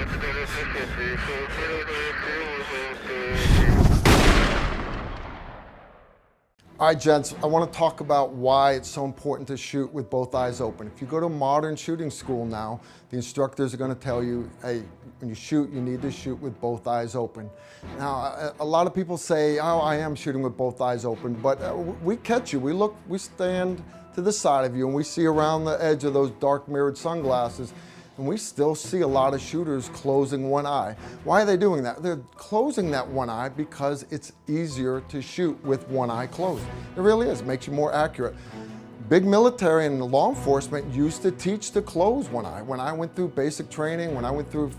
All right, gents, I want to talk about why it's so important to shoot with both eyes open. If you go to modern shooting school now, the instructors are going to tell you, hey, when you shoot, you need to shoot with both eyes open. Now, a lot of people say, oh, I am shooting with both eyes open, but we catch you. We stand to the side of you and we see around the edge of those dark mirrored sunglasses, and we still see a lot of shooters closing one eye. Why are they doing that? They're closing that one eye because it's easier to shoot with one eye closed. It really is, it makes you more accurate. Big military and law enforcement used to teach to close one eye. When I went through basic training, when I went through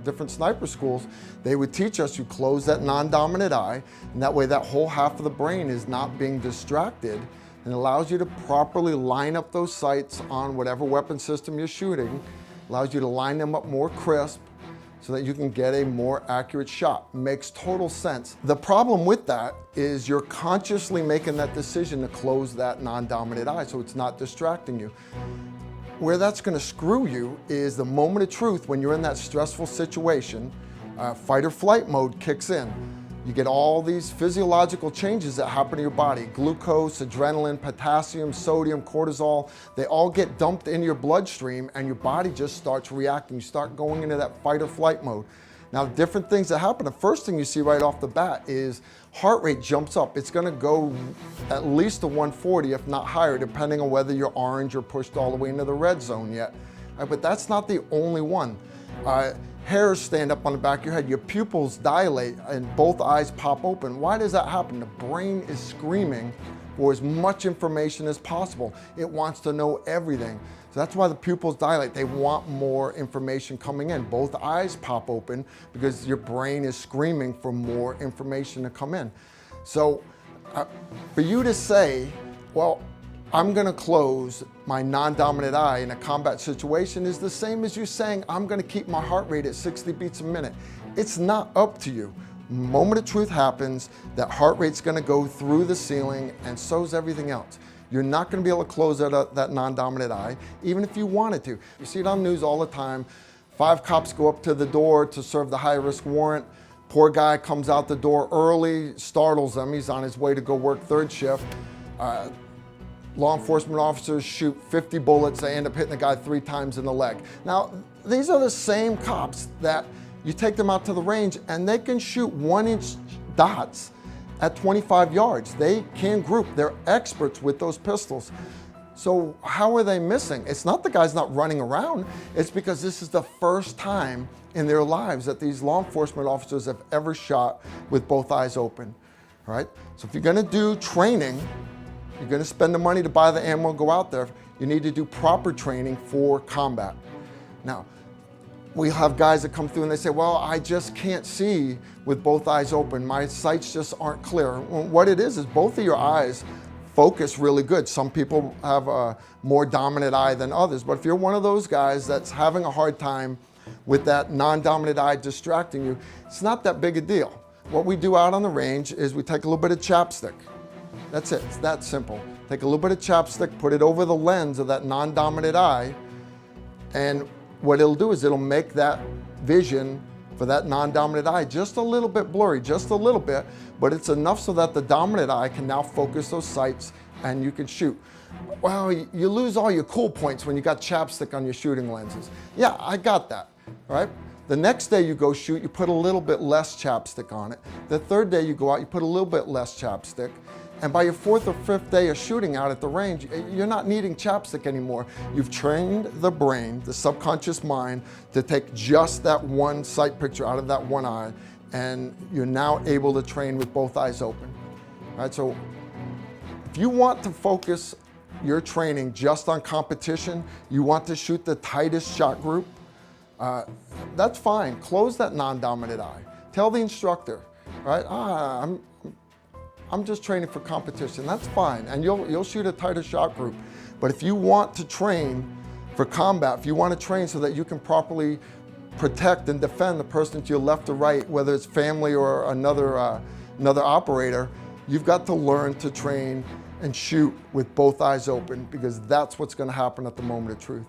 different sniper schools, they would teach us to close that non-dominant eye, and that way that whole half of the brain is not being distracted, and allows you to properly line up those sights on whatever weapon system you're shooting. Allows you to line them up more crisp so that you can get a more accurate shot. Makes total sense. The problem with that is you're consciously making that decision to close that non-dominant eye so it's not distracting you. Where that's gonna screw you is the moment of truth when you're in that stressful situation, fight or flight mode kicks in. You get all these physiological changes that happen to your body. Glucose, adrenaline, potassium, sodium, cortisol, they all get dumped into your bloodstream and your body just starts reacting. You start going into that fight or flight mode. Now, different things that happen, the first thing you see right off the bat is heart rate jumps up. It's gonna go at least to 140, if not higher, depending on whether you're orange or pushed all the way into the red zone yet. But that's not the only one. Hairs stand up on the back of your head, your pupils dilate, and both eyes pop open. Why does that happen? The brain is screaming for as much information as possible. It wants to know everything. So that's why the pupils dilate. They want more information coming in. Both eyes pop open because your brain is screaming for more information to come in. So for you to say, well, I'm gonna close my non-dominant eye in a combat situation is the same as you saying, I'm gonna keep my heart rate at 60 beats a minute. It's not up to you. Moment of truth happens, that heart rate's gonna go through the ceiling, and so's everything else. You're not gonna be able to close that non-dominant eye, even if you wanted to. You see it on the news all the time. 5 cops go up to the door to serve the high-risk warrant. Poor guy comes out the door early, startles them. He's on his way to go work third shift. Law enforcement officers shoot 50 bullets. They end up hitting the guy 3 times in the leg. Now, these are the same cops that you take them out to the range and they can shoot 1-inch dots at 25 yards. They can group. They're experts with those pistols. So how are they missing? It's not the guy's not running around. It's because this is the first time in their lives that these law enforcement officers have ever shot with both eyes open. All right? So if you're gonna do training, you're gonna spend the money to buy the ammo and go out there, you need to do proper training for combat. Now, we have guys that come through and they say, well, I just can't see with both eyes open. My sights just aren't clear. Well, what it is both of your eyes focus really good. Some people have a more dominant eye than others, but if you're one of those guys that's having a hard time with that non-dominant eye distracting you, it's not that big a deal. What we do out on the range is we take a little bit of chapstick. That's it, it's that simple. Take a little bit of chapstick, put it over the lens of that non-dominant eye, and what it'll do is it'll make that vision for that non-dominant eye just a little bit blurry, just a little bit, but it's enough so that the dominant eye can now focus those sights and you can shoot. Well, you lose all your cool points when you got chapstick on your shooting lenses. Yeah, I got that, right? The next day you go shoot, you put a little bit less chapstick on it. The third day you go out, you put a little bit less chapstick. And by your 4th or 5th day of shooting out at the range, you're not needing chapstick anymore. You've trained the brain, the subconscious mind, to take just that one sight picture out of that one eye, and you're now able to train with both eyes open. All right, so if you want to focus your training just on competition, you want to shoot the tightest shot group, that's fine. Close that non-dominant eye. Tell the instructor, right? I'm just training for competition. That's fine, and you'll shoot a tighter shot group. But if you want to train for combat, if you want to train so that you can properly protect and defend the person to your left or right, whether it's family or another operator, you've got to learn to train and shoot with both eyes open, because that's what's going to happen at the moment of truth.